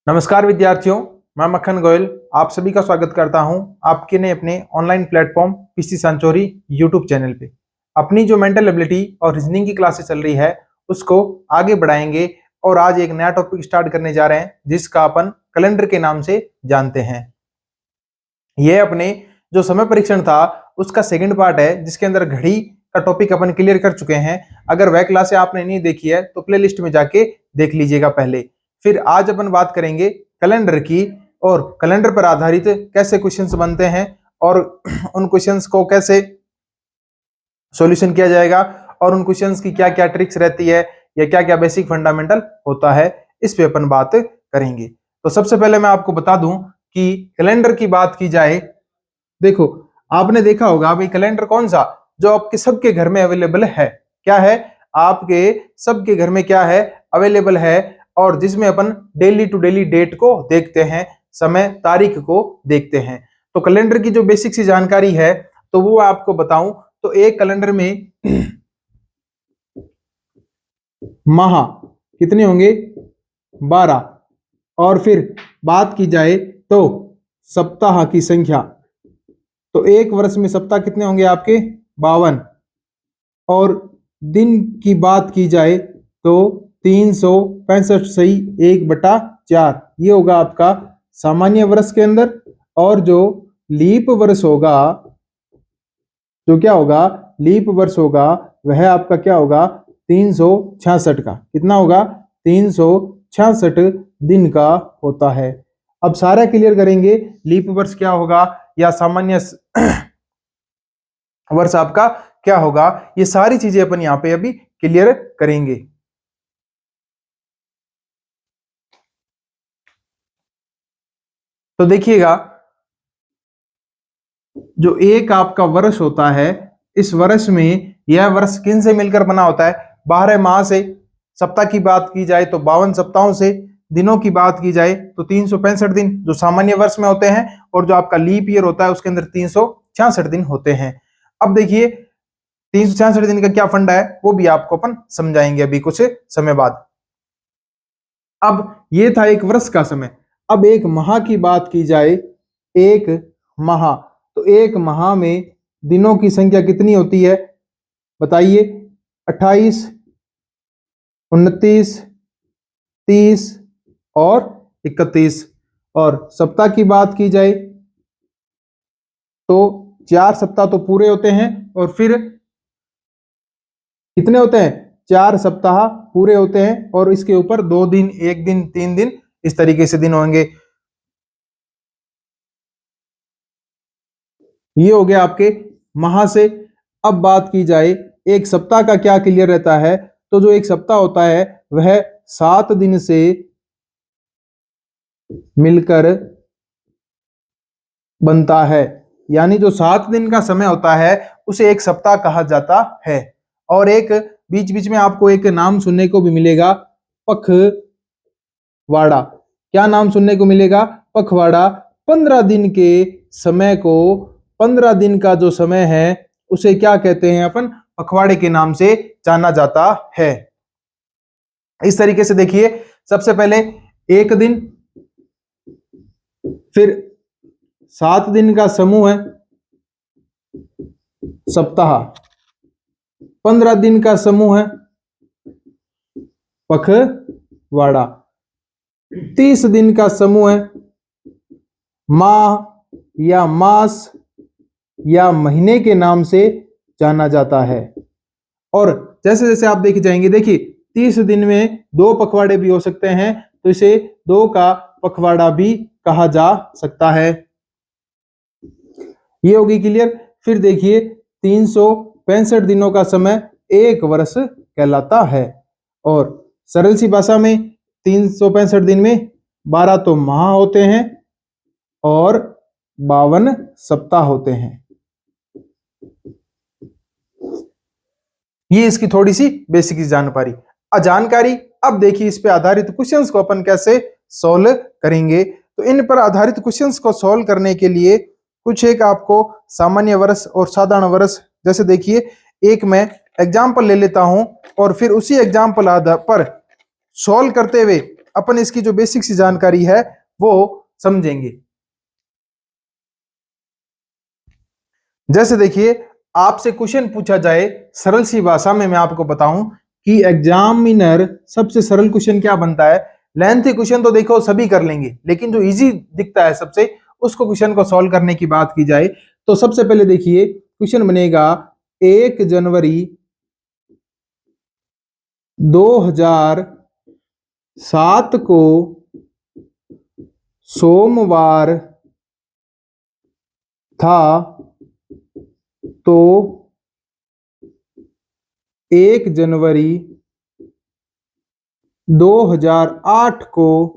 नमस्कार विद्यार्थियों, मैं मक्खन गोयल आप सभी का स्वागत करता हूं आपके ने अपने online platform PC Sanchori YouTube channel पे। अपनी जो मेंटल एबिलिटी और रीजनिंग की क्लासेस चल रही है उसको आगे बढ़ाएंगे और आज एक नया टॉपिक स्टार्ट करने जा रहे हैं जिसका अपन कैलेंडर के नाम से जानते हैं। यह अपने जो समय परीक्षण था उसका सेकंड पार्ट है जिसके अंदर घड़ी का टॉपिक अपन क्लियर कर चुके हैं। अगर वह क्लासे आपने नहीं देखी है तो प्ले लिस्ट में जाके देख लीजिएगा पहले। फिर आज अपन बात करेंगे कैलेंडर की और कैलेंडर पर आधारित कैसे क्वेश्चंस बनते हैं और उन क्वेश्चंस को कैसे सॉल्यूशन किया जाएगा और उन क्वेश्चंस की क्या क्या ट्रिक्स रहती है या क्या क्या बेसिक फंडामेंटल होता है, इस पे अपन बात करेंगे। तो सबसे पहले मैं आपको बता दूं कि कैलेंडर की बात की जाए, देखो आपने देखा होगा भाई कैलेंडर कौन सा जो आपके सबके घर में अवेलेबल है, क्या है आपके सबके घर में क्या है अवेलेबल है और जिसमें अपन डेली टू डेली डेट को देखते हैं, समय तारीख को देखते हैं। तो कैलेंडर की जो बेसिक सी जानकारी है तो वो आपको बताऊं तो एक कैलेंडर में माह कितने होंगे 12 और फिर बात की जाए तो सप्ताह की संख्या, तो एक वर्ष में सप्ताह कितने होंगे आपके 52 और दिन की बात की जाए तो 365 सही 1/4 ये होगा आपका सामान्य वर्ष के अंदर। और जो लीप वर्ष होगा, जो क्या होगा लीप वर्ष होगा वह आपका क्या होगा 366 का, कितना होगा 366 दिन का होता है। अब सारा क्लियर करेंगे लीप वर्ष क्या होगा या सामान्य वर्ष आपका क्या होगा, ये सारी चीजें अपन यहां पे अभी क्लियर करेंगे। तो देखिएगा जो एक आपका वर्ष होता है, इस वर्ष में यह वर्ष किन से मिलकर बना होता है 12 माह से। सप्ताह की बात की जाए तो 52 सप्ताहों से, दिनों की बात की जाए तो 365 दिन जो सामान्य वर्ष में होते हैं और जो आपका लीप ईयर होता है उसके अंदर 366 दिन होते हैं। अब देखिए 366 दिन का क्या फंडा है वो भी आपको अपन समझाएंगे अभी कुछ समय बाद। अब ये था एक वर्ष का समय। अब एक माह की बात की जाए, एक माह, तो एक माह में दिनों की संख्या कितनी होती है बताइए 28, 29, 30 और 31। और सप्ताह की बात की जाए तो 4 सप्ताह तो पूरे होते हैं और फिर कितने होते हैं 4 सप्ताह पूरे होते हैं और इसके ऊपर 2 दिन, 1 दिन, 3 दिन, इस तरीके से दिन होंगे। ये हो गया आपके माह से। अब बात की जाए एक सप्ताह का क्या क्लियर रहता है, तो जो एक सप्ताह होता है वह 7 दिन से मिलकर बनता है, यानी जो 7 दिन का समय होता है उसे एक सप्ताह कहा जाता है। और एक बीच बीच में आपको एक नाम सुनने को भी मिलेगा पखवाड़ा। क्या नाम सुनने को मिलेगा पखवाड़ा। 15 दिन के समय को, 15 दिन का जो समय है उसे क्या कहते हैं अपन पखवाड़े के नाम से जाना जाता है। इस तरीके से देखिए सबसे पहले एक दिन, फिर 7 दिन का समूह है सप्ताह, 15 दिन का समूह है पखवाड़ा, 30 दिन का समूह है माह या मास या महीने के नाम से जाना जाता है। और जैसे जैसे आप देख जाएंगे, देखिए 30 दिन में 2 पखवाड़े भी हो सकते हैं तो इसे 2 का पखवाड़ा भी कहा जा सकता है। ये होगी क्लियर। फिर देखिए 365 दिनों का समय एक वर्ष कहलाता है और सरल सी भाषा में 365 दिन में 12 तो माह होते हैं और 52 सप्ताह होते हैं। ये इसकी थोड़ी सी बेसिक जानकारी। अब देखिए इस पे आधारित क्वेश्चंस को अपन कैसे सॉल्व करेंगे। तो इन पर आधारित क्वेश्चंस को सॉल्व करने के लिए कुछ एक आपको सामान्य वर्ष और साधारण वर्ष, जैसे देखिए एक मैं एग्जाम्पल ले लेता हूं और फिर उसी एग्जाम्पल आधार पर सॉल्व करते हुए अपन इसकी जो बेसिक सी जानकारी है वो समझेंगे। जैसे देखिए, आपसे क्वेश्चन पूछा जाए सरल सी भाषा में, मैं आपको बताऊं कि एग्जामिनर सबसे सरल क्वेश्चन क्या बनता है। लेंथी क्वेश्चन तो देखो सभी कर लेंगे, लेकिन जो इजी दिखता है सबसे, उसको क्वेश्चन को सॉल्व करने की बात की जाए तो सबसे पहले देखिए क्वेश्चन बनेगा 1 जनवरी 2007 को सोमवार था, तो 1 जनवरी 2008 को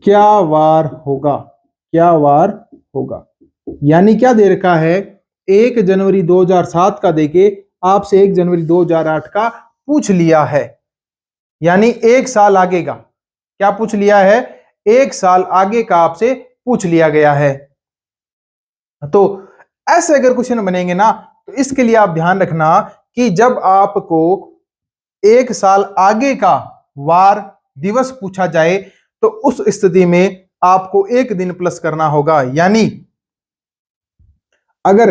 क्या वार होगा। क्या वार होगा, यानी क्या दे रखा है, 1 जनवरी 2007 का देके आपसे 1 जनवरी 2008 का पूछ लिया है, यानी 1 साल आगे का क्या पूछ लिया है, 1 साल आगे का आपसे पूछ लिया गया है। तो ऐसे अगर क्वेश्चन बनेंगे ना, तो इसके लिए आप ध्यान रखना कि जब आपको 1 साल आगे का वार दिवस पूछा जाए तो उस स्थिति में आपको 1 दिन प्लस करना होगा। यानी अगर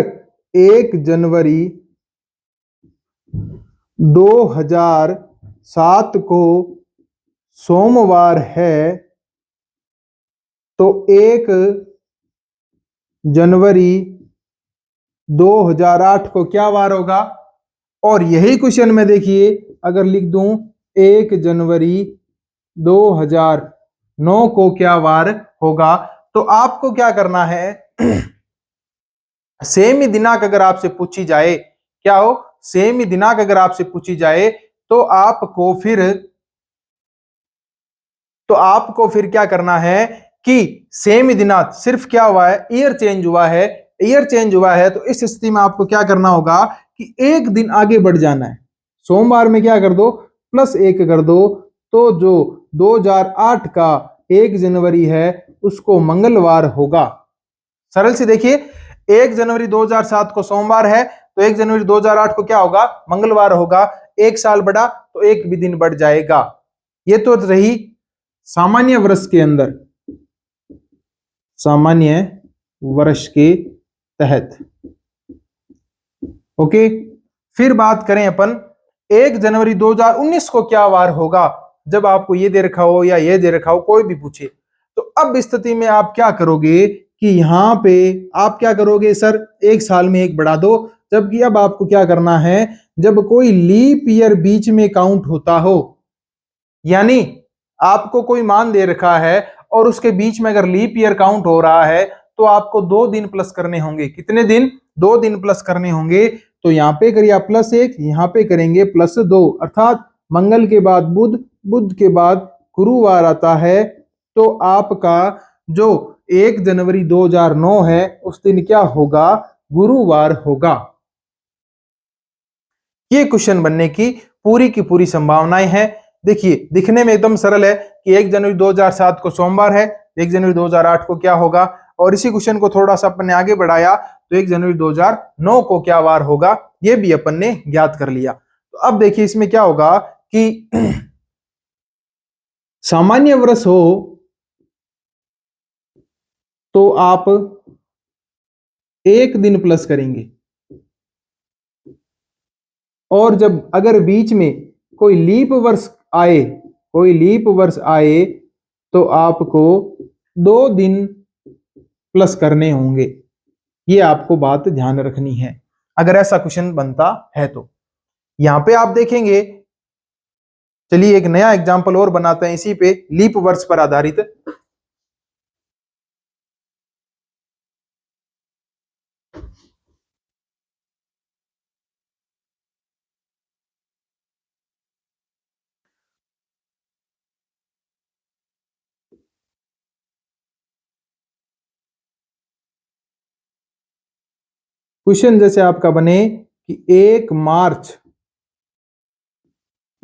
1 जनवरी 2007 को सोमवार है, तो 1 जनवरी 2008 को क्या वार होगा। और यही क्वेश्चन में देखिए अगर लिख दूं 1 जनवरी 2009 को क्या वार होगा, तो आपको क्या करना है, सेम ही दिनांक अगर आपसे पूछी जाए, क्या हो, सेम ही दिनांक अगर आपसे पूछी जाए तो आपको फिर क्या करना है कि सेम ही दिनांक, सिर्फ क्या हुआ है, ईयर चेंज हुआ है, ईयर चेंज हुआ है, तो इस स्थिति में आपको क्या करना होगा कि 1 दिन आगे बढ़ जाना है। सोमवार में क्या कर दो, +1 कर दो, तो जो 2008 का 1 जनवरी है उसको मंगलवार होगा। सरल से देखिए, 1 जनवरी 2007 को सोमवार है, तो 1 जनवरी 2008 को क्या होगा, मंगलवार होगा। 1 साल बढ़ा तो 1 भी दिन बढ़ जाएगा। ये तो रही सामान्य वर्ष के अंदर, सामान्य वर्ष के तहत। ओके, फिर बात करें अपन 1 जनवरी 2019 को क्या वार होगा। जब आपको ये दे रखा हो या ये दे रखा हो, कोई भी पूछे, तो अब स्थिति में आप क्या करोगे कि यहां पे आप क्या करोगे, सर 1 साल में 1 बढ़ा दो। जबकि अब आपको क्या करना है, जब कोई लीप ईयर बीच में काउंट होता हो, यानी आपको कोई मान दे रखा है और उसके बीच में अगर लीप ईयर काउंट हो रहा है, तो आपको 2 दिन प्लस करने होंगे। कितने दिन, 2 दिन प्लस करने होंगे। तो यहाँ पे करिए आप +1, यहाँ पे करेंगे +2, अर्थात मंगल के बाद बुध, बुध के बाद गुरुवार आता है। तो आपका जो 1 जनवरी 2009 है उस दिन क्या होगा, गुरुवार होगा। ये क्वेश्चन बनने की पूरी संभावनाएं हैं। देखिए दिखने में एकदम सरल है कि 1 जनवरी 2007 को सोमवार है, 1 जनवरी 2008 को क्या होगा, और इसी क्वेश्चन को थोड़ा सा अपन ने आगे बढ़ाया तो 1 जनवरी 2009 को क्या वार होगा, ये भी अपन ने ज्ञात कर लिया। तो अब देखिए इसमें क्या होगा कि सामान्य वर्ष हो तो आप 1 दिन प्लस करेंगे, और जब अगर बीच में कोई लीप वर्ष आए, कोई लीप वर्ष आए, तो आपको 2 दिन प्लस करने होंगे। ये आपको बात ध्यान रखनी है अगर ऐसा क्वेश्चन बनता है तो। यहां पे आप देखेंगे, चलिए एक नया एग्जांपल और बनाते हैं इसी पे, लीप वर्ष पर आधारित। क्वेश्चन जैसे आपका बने कि 1 मार्च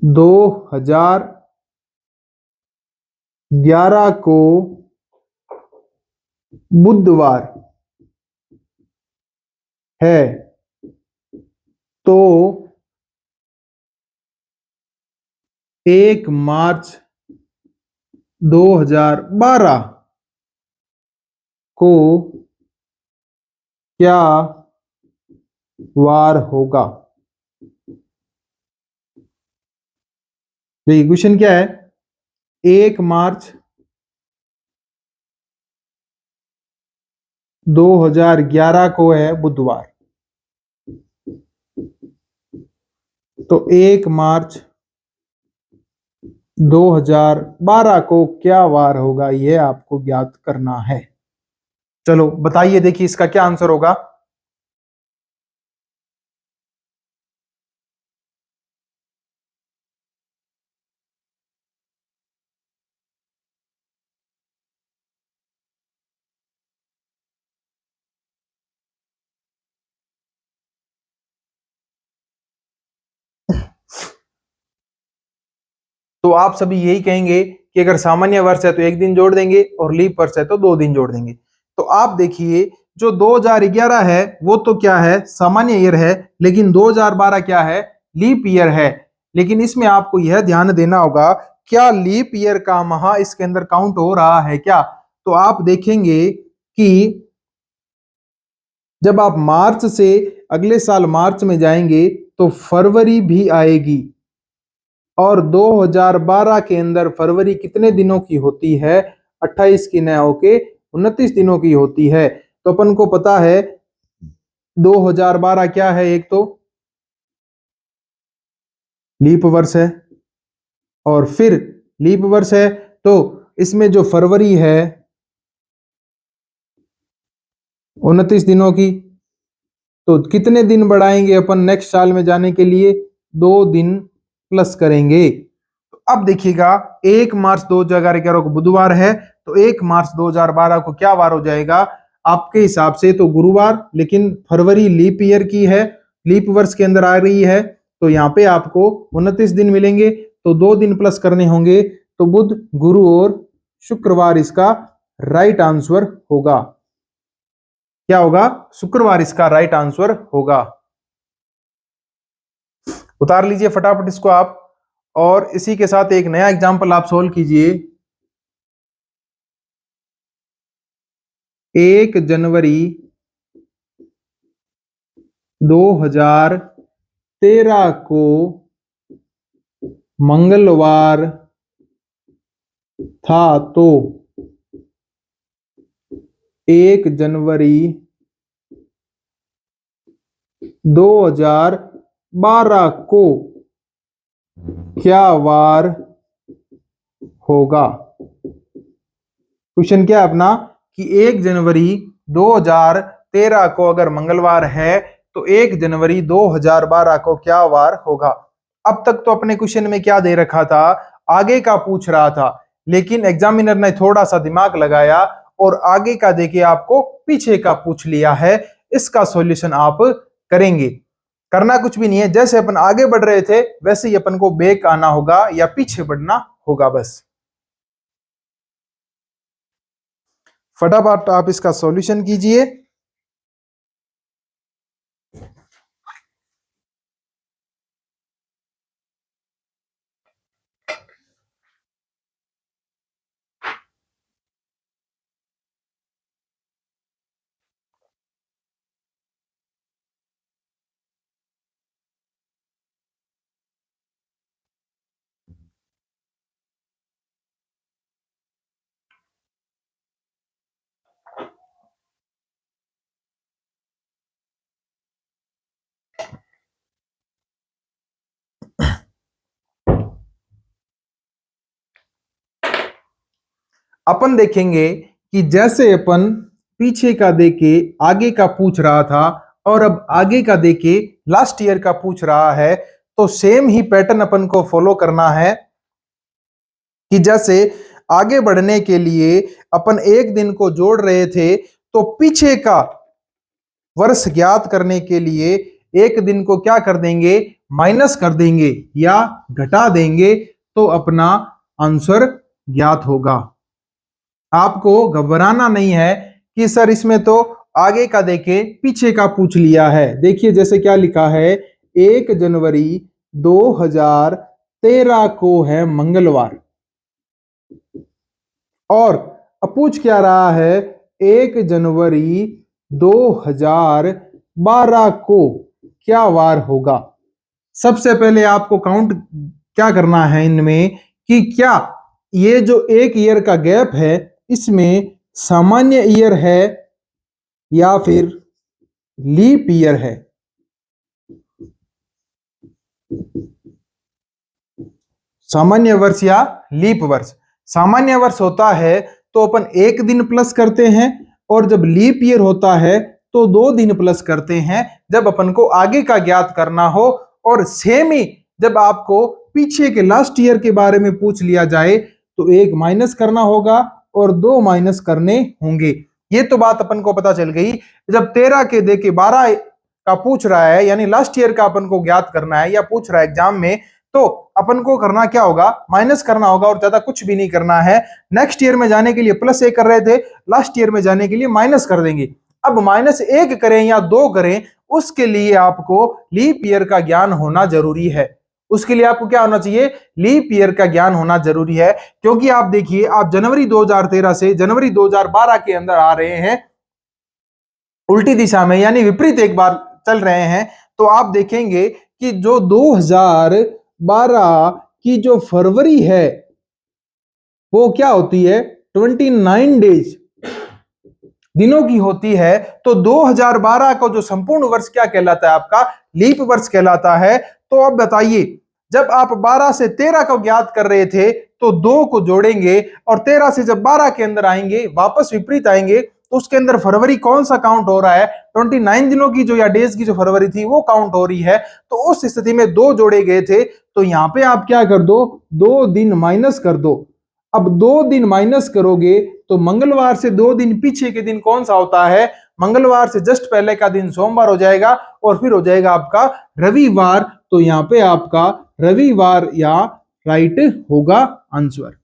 2011 को बुधवार है, तो 1 मार्च 2012 को क्या वार होगा? देखिए क्वेश्चन क्या है, 1 मार्च 2011 को है बुधवार, तो 1 मार्च 2012 को क्या वार होगा, यह आपको ज्ञात करना है। चलो बताइए, देखिए इसका क्या आंसर होगा। तो आप सभी यही कहेंगे कि अगर सामान्य वर्ष है तो एक दिन जोड़ देंगे और लीप वर्ष है तो 2 दिन जोड़ देंगे। तो आप देखिए, जो 2011 है वो तो क्या है, सामान्य ईयर है, लेकिन 2012 क्या है, लीप ईयर है। लेकिन इसमें आपको यह ध्यान देना होगा, क्या लीप ईयर का माह इसके अंदर काउंट हो रहा है क्या? तो आप देखेंगे कि जब आप मार्च से अगले साल मार्च में जाएंगे तो फरवरी भी आएगी, और 2012 के अंदर फरवरी कितने दिनों की होती है, 28 की न होके 29 दिनों की होती है। तो अपन को पता है 2012 क्या है, एक तो लीप वर्ष है, और फिर लीप वर्ष है तो इसमें जो फरवरी है 29 दिनों की, तो कितने दिन बढ़ाएंगे अपन नेक्स्ट साल में जाने के लिए, 2 दिन प्लस करेंगे। तो अब देखिएगा, 1 मार्च 2011 को बुधवार है, तो 1 मार्च 2012 को क्या वार हो जाएगा आपके हिसाब से, तो गुरुवार, लेकिन फरवरी लीप ईयर की है, लीप वर्ष के अंदर आ रही है, तो यहाँ पे आपको 29 दिन मिलेंगे, तो 2 दिन प्लस करने होंगे, तो बुध, गुरु और शुक्रवार इसका राइट आंसर होगा। क्या होगा, शुक्रवार इसका राइट आंसर होगा। उतार लीजिए फटाफट इसको आप, और इसी के साथ एक नया एग्जांपल आप सोल्व कीजिए। 1 जनवरी 2013 को मंगलवार था, तो 1 जनवरी 2012 को क्या वार होगा? क्वेश्चन क्या है अपना, कि 1 जनवरी 2013 को अगर मंगलवार है तो 1 जनवरी 2012 को क्या वार होगा? अब तक तो अपने क्वेश्चन में क्या दे रखा था, आगे का पूछ रहा था, लेकिन एग्जामिनर ने थोड़ा सा दिमाग लगाया और आगे का देके आपको पीछे का पूछ लिया है। इसका सॉल्यूशन आप करेंगे, करना कुछ भी नहीं है, जैसे अपन आगे बढ़ रहे थे वैसे ही अपन को बैक आना होगा या पीछे बढ़ना होगा बस। फटाफट आप इसका सॉल्यूशन कीजिए। अपन देखेंगे कि जैसे अपन पीछे का देके आगे का पूछ रहा था और अब आगे का देके लास्ट ईयर का पूछ रहा है, तो सेम ही पैटर्न अपन को फॉलो करना है कि जैसे आगे बढ़ने के लिए अपन एक दिन को जोड़ रहे थे, तो पीछे का वर्ष ज्ञात करने के लिए एक दिन को क्या कर देंगे, माइनस कर देंगे या घटा देंगे, तो अपना आंसर ज्ञात होगा। आपको घबराना नहीं है कि सर इसमें तो आगे का देखे पीछे का पूछ लिया है। देखिए जैसे क्या लिखा है, 1 जनवरी 2013 को है मंगलवार, और अब पूछ क्या रहा है, 1 जनवरी 2012 को क्या वार होगा। सबसे पहले आपको काउंट क्या करना है इनमें कि क्या ये जो एक ईयर का गैप है इसमें सामान्य ईयर है या फिर लीप ईयर है। सामान्य वर्ष या लीप वर्ष। सामान्य वर्ष होता है तो अपन 1 दिन प्लस करते हैं, और जब लीप ईयर होता है तो 2 दिन प्लस करते हैं जब अपन को आगे का ज्ञात करना हो। और सेम ही जब आपको पीछे के लास्ट ईयर के बारे में पूछ लिया जाए तो 1 माइनस करना होगा और 2 माइनस करने होंगे। ये तो बात अपन को पता चल गई। जब 13 के दे के 12 का पूछ रहा है, यानी लास्ट ईयर का अपन को ज्ञात करना है या पूछ रहा है एग्जाम में, तो अपन को करना क्या होगा, माइनस करना होगा और ज्यादा कुछ भी नहीं करना है। नेक्स्ट ईयर में जाने के लिए +1 कर रहे थे, लास्ट ईयर में जाने के लिए माइनस कर देंगे। अब -1 करें या 2 करें, उसके लिए आपको लीप ईयर का ज्ञान होना जरूरी है। उसके लिए आपको क्या होना चाहिए, लीप ईयर का ज्ञान होना जरूरी है। क्योंकि आप देखिए, आप जनवरी 2013 से जनवरी 2012 के अंदर आ रहे हैं उल्टी दिशा में, यानी विपरीत एक बार चल रहे हैं। तो आप देखेंगे कि जो 2012 की जो फरवरी है वो क्या होती है, 29 डेज दिनों की होती है। तो 2012 को जो संपूर्ण वर्ष क्या कहलाता है, आपका लीप वर्ष कहलाता है। तो अब बताइए, जब आप 12 से 13 को ज्ञात कर रहे थे तो 2 को जोड़ेंगे, और 13 से जब 12 के अंदर आएंगे, वापस विपरीत आएंगे, तो उसके अंदर फरवरी कौन सा काउंट हो रहा है, 29 दिनों की जो या डेज की जो फरवरी थी वो काउंट हो रही है। तो उस स्थिति में 2 जोड़े गए थे। तो यहां पे आप क्या कर दो, 2 दिन माइनस कर दो। अब 2 दिन माइनस करोगे तो मंगलवार से 2 दिन पीछे के दिन कौन सा होता है, मंगलवार से जस्ट पहले का दिन सोमवार हो जाएगा, और फिर हो जाएगा आपका रविवार। तो यहां पे आपका रविवार या राइट होगा आंसर।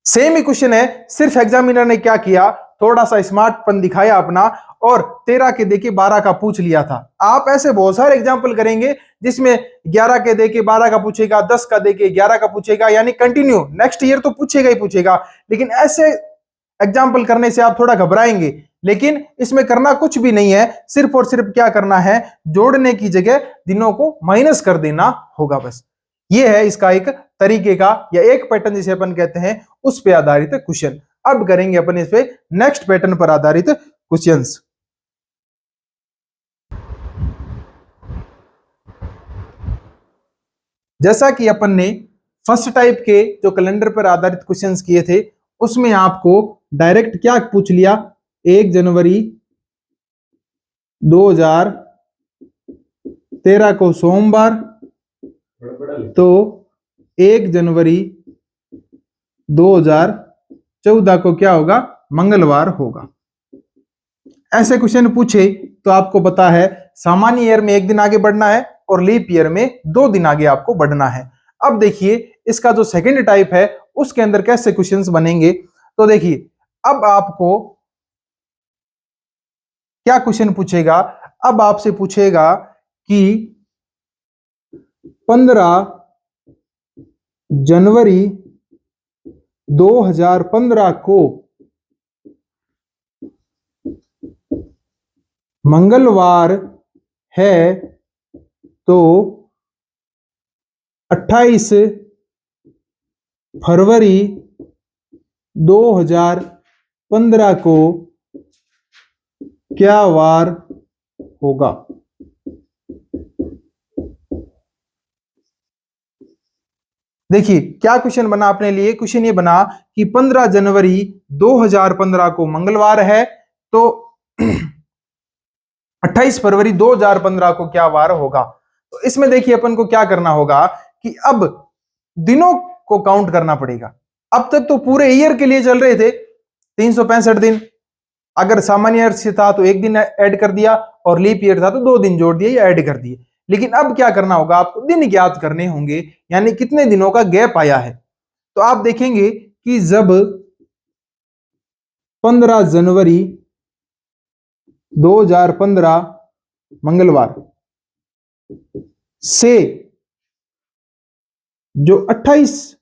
सेम ही क्वेश्चन है, सिर्फ एग्जामिनर ने क्या किया, थोड़ा सा स्मार्टपन दिखाया अपना, और 13 के देके 12 का पूछ लिया था। आप ऐसे बहुत सारे एग्जाम्पल करेंगे जिसमें 11 के देके 12 का पूछेगा, 10 का देके 11 का पूछेगा, यानी कंटिन्यू नेक्स्ट ईयर तो पूछेगा ही पूछेगा। लेकिन ऐसे एग्जाम्पल करने से आप थोड़ा घबराएंगे, लेकिन इसमें करना कुछ भी नहीं है। सिर्फ और सिर्फ क्या करना है, जोड़ने की जगह दिनों को माइनस कर देना होगा, बस। ये है इसका एक तरीके का या एक पैटर्न जिसे अपन कहते हैं, उस पे आधारित क्वेश्चन। अब करेंगे अपन इस पे नेक्स्ट पैटर्न पर आधारित क्वेश्चंस। जैसा कि अपन ने फर्स्ट टाइप के जो कैलेंडर पर आधारित क्वेश्चंस किए थे, उसमें आपको डायरेक्ट क्या पूछ लिया, 1 जनवरी 2013 को सोमवार, तो 1 जनवरी 2014 को क्या होगा, मंगलवार होगा। ऐसे क्वेश्चन पूछे तो आपको पता है सामान्य ईयर में 1 दिन आगे बढ़ना है और लीप ईयर में 2 दिन आगे आपको बढ़ना है। अब देखिए इसका जो सेकंड टाइप है उसके अंदर कैसे क्वेश्चंस बनेंगे। तो देखिए अब आपको क्या क्वेश्चन पूछेगा, अब आपसे पूछेगा कि 15 जनवरी 2015 को मंगलवार है, तो 28 फरवरी 2015 को क्या वार होगा। देखिए क्या क्वेश्चन बना अपने लिए, क्वेश्चन ये बना कि 15 जनवरी 2015 को मंगलवार है, तो 28 फरवरी 2015 को क्या वार होगा। तो इसमें देखिए अपन को क्या करना होगा कि अब दिनों को काउंट करना पड़ेगा। अब तक तो पूरे ईयर के लिए चल रहे थे 365 दिन, अगर सामान्य ईयर से था तो 1 दिन ऐड कर दिया, और लीप ईयर था तो 2 दिन जोड़ दिए या ऐड कर दिए। लेकिन अब क्या करना होगा, आपको दिन ज्ञात करने होंगे, यानी कितने दिनों का गैप आया है। तो आप देखेंगे कि जब 15 जनवरी 2015 मंगलवार से जो 28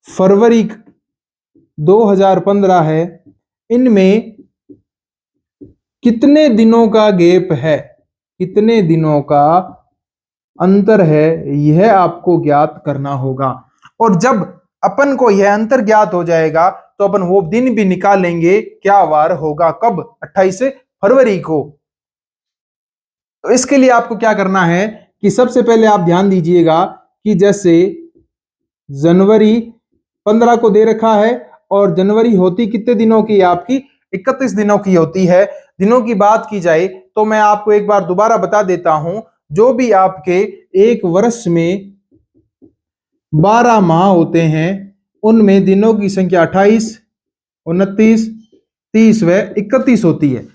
फरवरी 2015 है, इनमें कितने दिनों का गैप है, कितने दिनों का अंतर है, यह आपको ज्ञात करना होगा। और जब अपन को यह अंतर ज्ञात हो जाएगा तो अपन वो दिन भी निकालेंगे, क्या वार होगा, कब, 28 फरवरी को। तो इसके लिए आपको क्या करना है कि सबसे पहले आप ध्यान दीजिएगा कि जैसे जनवरी 15 को दे रखा है और जनवरी होती कितने दिनों की, आपकी 31 दिनों की होती है। दिनों की बात की जाए तो मैं आपको एक बार दोबारा बता देता हूं, जो भी आपके एक वर्ष में 12 माह होते हैं उनमें दिनों की संख्या 28, 29, 30 व 31 होती है।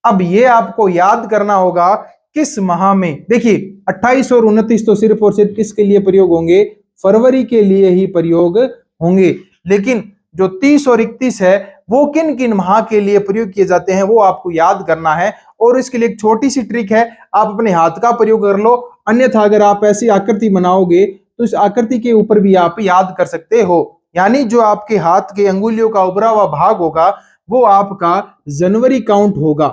अब ये आपको याद करना होगा किस माह में। देखिए 28 और 29 तो सिर्फ और सिर्फ किसके लिए प्रयोग होंगे, फरवरी के लिए ही प्रयोग होंगे। लेकिन जो 30 और 31 है वो किन किन माह के लिए प्रयोग किए जाते हैं वो आपको याद करना है। और इसके लिए एक छोटी सी ट्रिक है, आप अपने हाथ का प्रयोग कर लो, अन्यथा अगर आप ऐसी आकृति बनाओगे तो इस आकृति के ऊपर भी आप याद कर सकते हो। यानी जो आपके हाथ के अंगुलियों का उभरा हुआ भाग होगा वो आपका जनवरी काउंट होगा,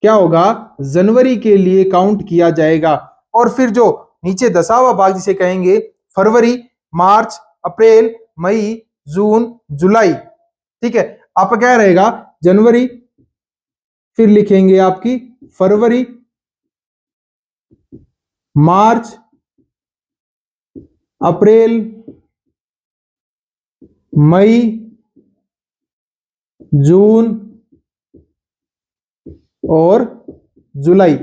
क्या होगा, जनवरी के लिए काउंट किया जाएगा। और फिर जो नीचे दसावा भाग जिसे कहेंगे फरवरी, मार्च, अप्रैल, मई, जून, जुलाई, ठीक है। आपका क्या रहेगा, जनवरी, फिर लिखेंगे आपकी फरवरी, मार्च, अप्रैल, मई, जून और जुलाई।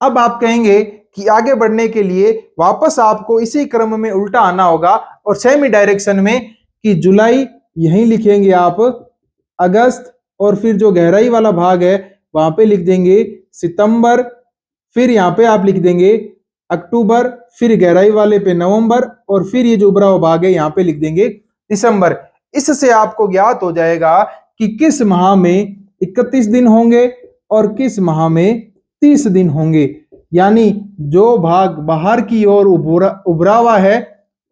अब आप कहेंगे कि आगे बढ़ने के लिए वापस आपको इसी क्रम में उल्टा आना होगा और सेमी डायरेक्शन में, कि जुलाई यहीं लिखेंगे आप, अगस्त, और फिर जो गहराई वाला भाग है वहां पे लिख देंगे सितंबर, फिर यहां पे आप लिख देंगे अक्टूबर, फिर गहराई वाले पे नवंबर, और फिर ये जो उभरा हुआ भाग है यहां पे लिख देंगे दिसंबर। इससे आपको ज्ञात हो जाएगा कि किस माह में 31 दिन होंगे और किस माह में 30 दिन होंगे। यानी जो भाग बाहर की ओर उभरा हुआ है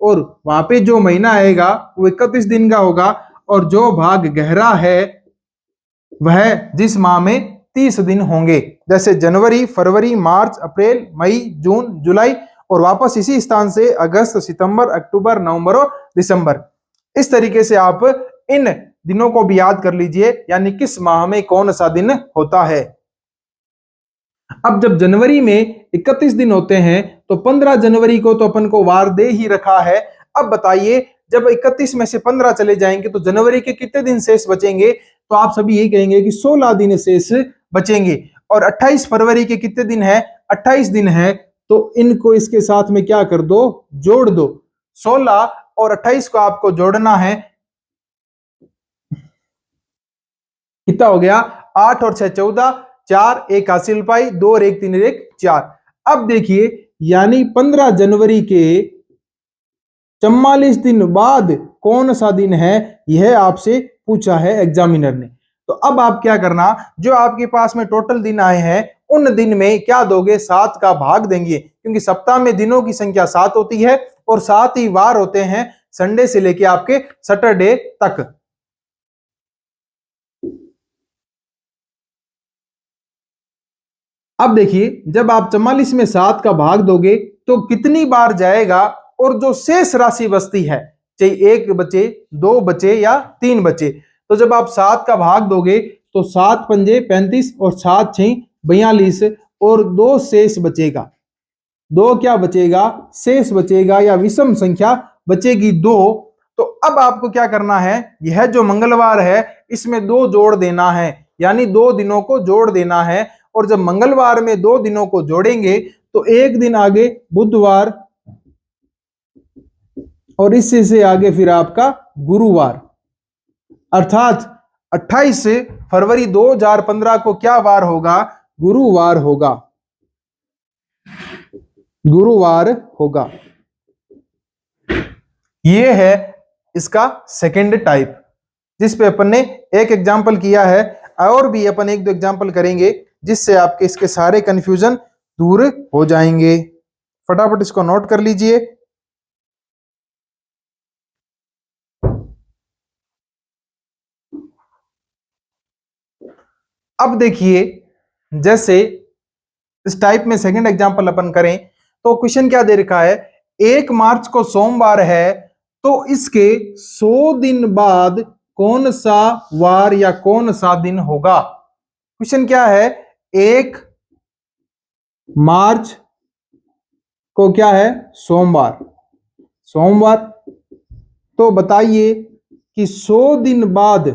और वहां पे जो महीना आएगा वो 31 दिन का होगा, और जो भाग गहरा है वह जिस माह में 30 दिन होंगे। जैसे जनवरी, फरवरी, मार्च, अप्रैल, मई, जून, जुलाई, और वापस इसी स्थान से अगस्त, सितंबर, अक्टूबर, नवंबर और दिसंबर। इस तरीके से आप इन दिनों को भी याद कर लीजिए, यानी किस माह में कौन सा दिन होता है। अब जब जनवरी में 31 दिन होते हैं तो 15 जनवरी को तो अपन को वार दे ही रखा है। अब बताइए जब 31 में से 15 चले जाएंगे तो जनवरी के कितने दिन शेष बचेंगे, तो आप सभी यही कहेंगे कि 16 दिन शेष बचेंगे। और 28 फरवरी के कितने दिन है, 28 दिन है, तो इनको इसके साथ में क्या कर दो, जोड़ दो। 16 और 28 को आपको जोड़ना है, कितना हो गया, 8 और 6 14, 4 1 हासिल पाई, 2 और 1 3 1 4। अब देखिए यानी 15 जनवरी के 44 दिन बाद कौन सा दिन है, यह आपसे पूछा है एग्जामिनर ने। तो अब आप क्या करना, जो आपके पास में टोटल दिन आए हैं उन दिन में क्या दोगे, 7 का भाग देंगे, क्योंकि सप्ताह में दिनों की संख्या 7 होती है और 7 ही वार होते हैं, संडे से लेके आपके सैटरडे तक। अब देखिए जब आप 44 में 7 का भाग दोगे तो कितनी बार जाएगा, और जो शेष राशि बचती है, चाहे 1 बचे, 2 बचे या 3 बचे, तो जब आप 7 का भाग दोगे तो 7 पंजे 35 और 7 6 42, और 2 शेष बचेगा, 2 क्या बचेगा, शेष बचेगा या विषम संख्या बचेगी 2। तो अब आपको क्या करना है, यह जो मंगलवार है इसमें 2 जोड़ देना है, यानी 2 दिनों को जोड़ देना है। और जब मंगलवार में 2 दिनों को जोड़ेंगे तो एक दिन आगे बुधवार, और इससे से आगे फिर आपका गुरुवार, अर्थात 28 फरवरी 2015 को क्या वार होगा, गुरुवार होगा, गुरुवार होगा। ये है इसका सेकंड टाइप, जिस पे अपन ने एक एग्जाम्पल किया है, और भी अपन 1 2 एग्जाम्पल करेंगे जिससे आपके इसके सारे कंफ्यूजन दूर हो जाएंगे। फटाफट इसको नोट कर लीजिए। अब देखिए, जैसे इस टाइप में सेकंड एग्जांपल अपन करें तो क्वेश्चन क्या दे रखा है, 1 मार्च को सोमवार है तो इसके 100 दिन बाद कौन सा वार या कौन सा दिन होगा। क्वेश्चन क्या है, 1 मार्च को क्या है, सोमवार, सोमवार। तो बताइए कि 100 दिन बाद,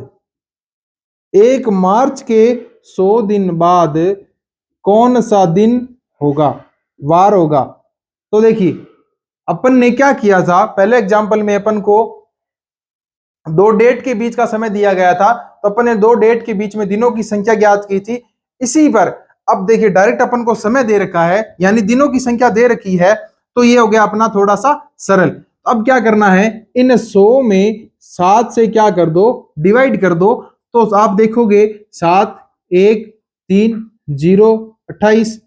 1 मार्च के 100 दिन बाद कौन सा दिन होगा, वार होगा। तो देखिए अपन ने क्या किया था, पहले एग्जांपल में अपन को 2 डेट के बीच का समय दिया गया था, तो अपन ने 2 डेट के बीच में दिनों की संख्या ज्ञात की थी। इसी पर अब देखिए डायरेक्ट अपन को समय दे रखा है यानी दिनों की संख्या दे रखी है, तो ये हो गया अपना थोड़ा सा सरल। तो अब क्या करना है, इन 100 में 7 से क्या कर दो, डिवाइड कर दो। तो आप देखोगे 7 1 3 0 28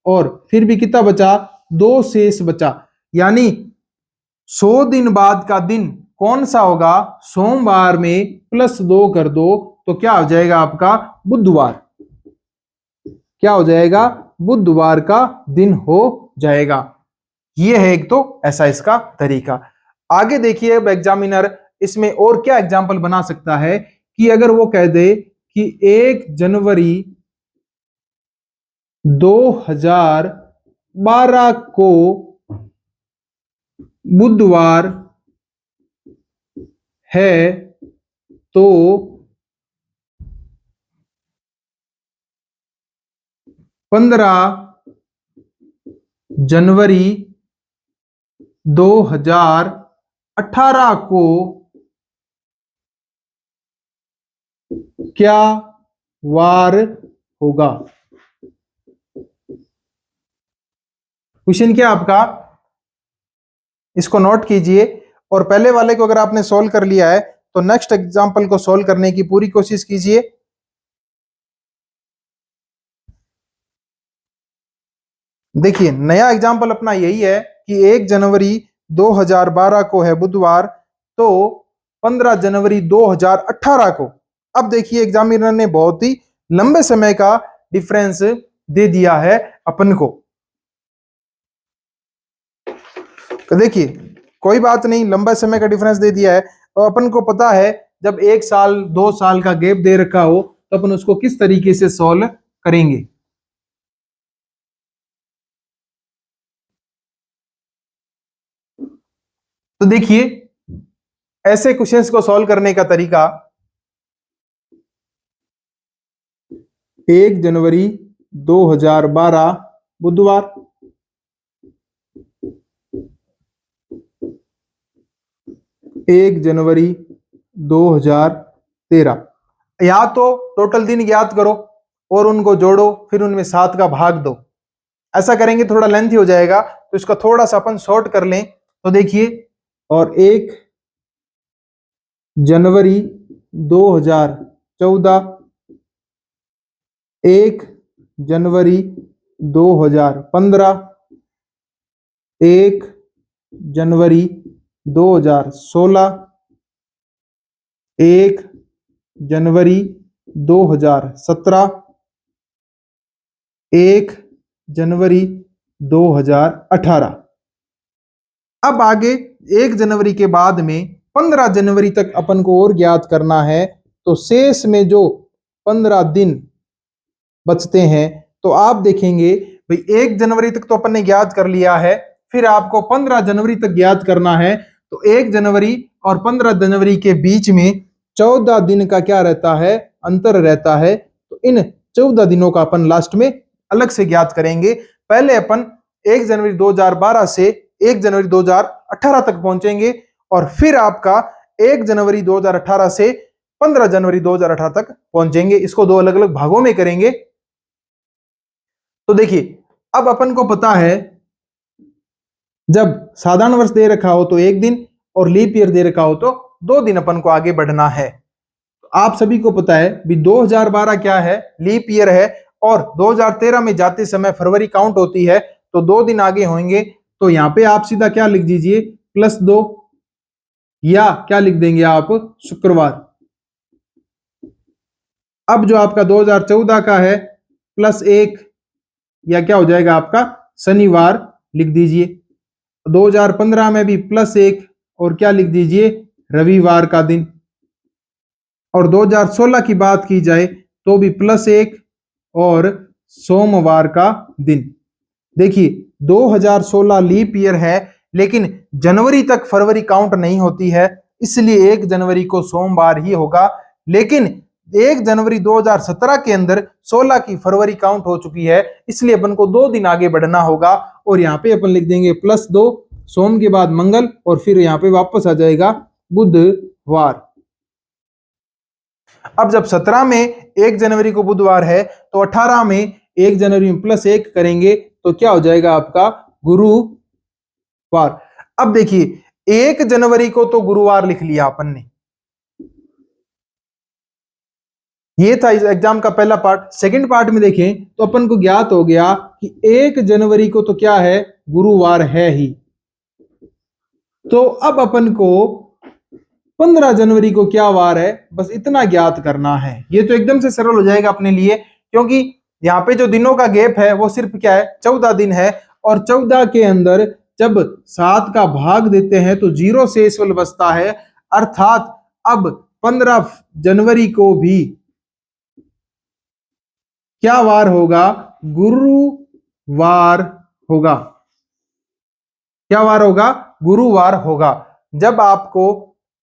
और फिर भी कितना बचा, 2 शेष बचा। यानी 100 दिन बाद का दिन कौन सा होगा, सोमवार में +2 कर दो तो क्या हो जाएगा आपका, बुधवार। क्या हो जाएगा, बुधवार का दिन हो जाएगा। ये है एक तो ऐसा इसका तरीका। आगे देखिए अब एग्जामिनर इसमें और क्या एग्जाम्पल बना सकता है कि अगर वो कह दे कि 1 जनवरी 2012 को बुधवार है तो 15 जनवरी 2018 को क्या वार होगा। क्वेश्चन क्या आपका, इसको नोट कीजिए और पहले वाले को अगर आपने सॉल्व कर लिया है तो नेक्स्ट एग्जांपल को सॉल्व करने की पूरी कोशिश कीजिए। देखिए नया एग्जांपल अपना यही है कि 1 जनवरी 2012 को है बुधवार, तो 15 जनवरी 2018 को। अब देखिए एग्जामिनर ने बहुत ही लंबे समय का डिफरेंस दे दिया है अपन को। तो देखिए कोई बात नहीं, लंबा समय का डिफरेंस दे दिया है तो अपन को पता है जब 1 साल 2 साल का गैप दे रखा हो तो अपन उसको किस तरीके से सॉल्व करेंगे। तो देखिए ऐसे क्वेश्चंस को सॉल्व करने का तरीका, 1 जनवरी 2012 बुधवार, 1 जनवरी 2013, या तो टोटल दिन ज्ञात करो और उनको जोड़ो फिर उनमें 7 का भाग दो। ऐसा करेंगे थोड़ा लेंथी हो जाएगा तो इसका थोड़ा सा अपन शॉर्ट कर लें। तो देखिए, और 1 जनवरी 2014, 1 जनवरी 2015, 1 जनवरी 2016, 1 जनवरी 2017, 1 जनवरी 2018। अब आगे 1 जनवरी के बाद में 15 जनवरी तक अपन को और ज्ञात करना है, तो शेष में जो 15 दिन बचते हैं तो आप देखेंगे भाई 1 जनवरी तक तो अपन ने ज्ञात कर लिया है, फिर आपको 15 जनवरी तक ज्ञात करना है। तो 1 जनवरी और 15 जनवरी के बीच में 14 दिन का क्या रहता है, अंतर रहता है। तो इन 14 दिनों का अपन लास्ट में अलग से ज्ञात करेंगे। पहले अपन 1 जनवरी 2012 से 1 जनवरी 2018 तक पहुंचेंगे और फिर आपका 1 जनवरी 2018 से 15 जनवरी 2018 तक पहुंचेंगे। इसको 2 अलग अलग भागों में करेंगे। तो देखिए अब अपन को पता है जब साधारण वर्ष दे रखा हो तो 1 दिन और लीप ईयर दे रखा हो तो 2 दिन अपन को आगे बढ़ना है। तो आप सभी को पता है भी 2012 क्या है, लीप ईयर है और 2013 में जाते समय फरवरी काउंट होती है तो 2 दिन आगे होंगे। तो यहाँ पे आप सीधा क्या लिख दीजिए, +2, या क्या लिख देंगे आप, शुक्रवार। अब जो आपका 2014 का है +1, या क्या हो जाएगा आपका शनिवार लिख दीजिए। 2015 में भी +1 और क्या लिख दीजिए रविवार का दिन। और 2016 की बात की जाए तो भी +1 और सोमवार का दिन। देखिए 2016 लीप ईयर है, लेकिन जनवरी तक फरवरी काउंट नहीं होती है, इसलिए 1 जनवरी को सोमवार ही होगा। लेकिन 1 जनवरी 2017 के अंदर 16 की फरवरी काउंट हो चुकी है, इसलिए अपन को 2 दिन आगे बढ़ना होगा और यहाँ पे अपन लिख देंगे +2, सोम के बाद मंगल और फिर यहाँ पे वापस आ जाएगा बुधवार। अब जब 17 में 1 जनवरी को बुधवार है तो 18 में 1 जनवरी में +1 करेंगे तो क्या हो जाएगा आपका गुरुवार। अब देखिए 1 जनवरी को तो गुरुवार लिख लिया अपन ने, ये था इस एग्जाम का पहला पार्ट। सेकंड पार्ट में देखें तो अपन को ज्ञात हो गया कि 1 जनवरी को तो क्या है गुरुवार है ही। तो अब अपन को 15 जनवरी को क्या वार है, बस इतना ज्ञात करना है। ये तो एकदम से सरल हो जाएगा अपने लिए, क्योंकि यहाँ पे जो दिनों का गैप है वो सिर्फ क्या है 14 दिन है, और 14 के अंदर जब 7 का भाग देते हैं तो 0 शेषफल बचता है, अर्थात अब 15 जनवरी को भी क्या वार होगा गुरुवार होगा। क्या वार होगा गुरुवार होगा। जब आपको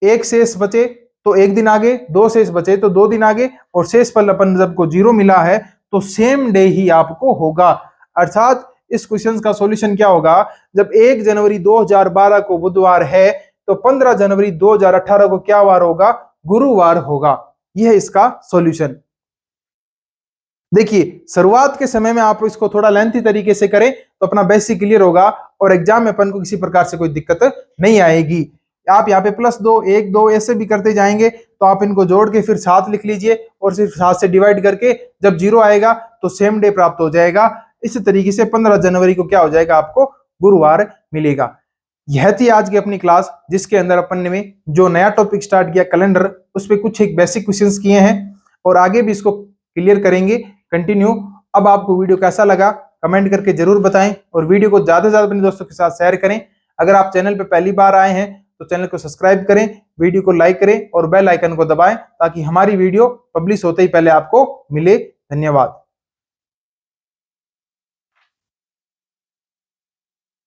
1 शेष बचे तो 1 दिन आगे, 2 शेष बचे तो 2 दिन आगे, और शेषफल अपन जब को 0 मिला है तो सेम डे ही आपको होगा। अर्थात इस क्वेश्चन का सॉल्यूशन क्या होगा, जब 1 जनवरी 2012 को बुधवार है तो 15 जनवरी 2018 को क्या वार होगा गुरुवार होगा। यह है इसका सॉल्यूशन। देखिए शुरुआत के समय में आप इसको थोड़ा लेंथी तरीके से करें तो अपना बेसिक क्लियर होगा और एग्जाम में अपन को किसी प्रकार से कोई दिक्कत नहीं आएगी। आप यहाँ पे +2 1 2 ऐसे भी करते जाएंगे तो आप इनको जोड़ के फिर 7 लिख लीजिए और सिर्फ 7 से डिवाइड करके जब 0 आएगा तो सेम डे प्राप्त हो जाएगा। इस तरीके से 15 जनवरी को क्या हो जाएगा आपको गुरुवार मिलेगा। यह थी आज की अपनी क्लास, जिसके अंदर अपन ने जो नया टॉपिक स्टार्ट किया कैलेंडर, उस पर कुछ एक बेसिक क्वेश्चंस किए हैं और आगे भी इसको क्लियर करेंगे कंटिन्यू। अब आपको वीडियो कैसा लगा कमेंट करके जरूर बताएं और वीडियो को ज्यादा से ज्यादा अपने दोस्तों के साथ शेयर करें। अगर आप चैनल पर पहली बार आए हैं तो चैनल को सब्सक्राइब करें, वीडियो को लाइक करें और बेल आइकन को दबाएं ताकि हमारी वीडियो पब्लिश होते ही पहले आपको मिले। धन्यवाद।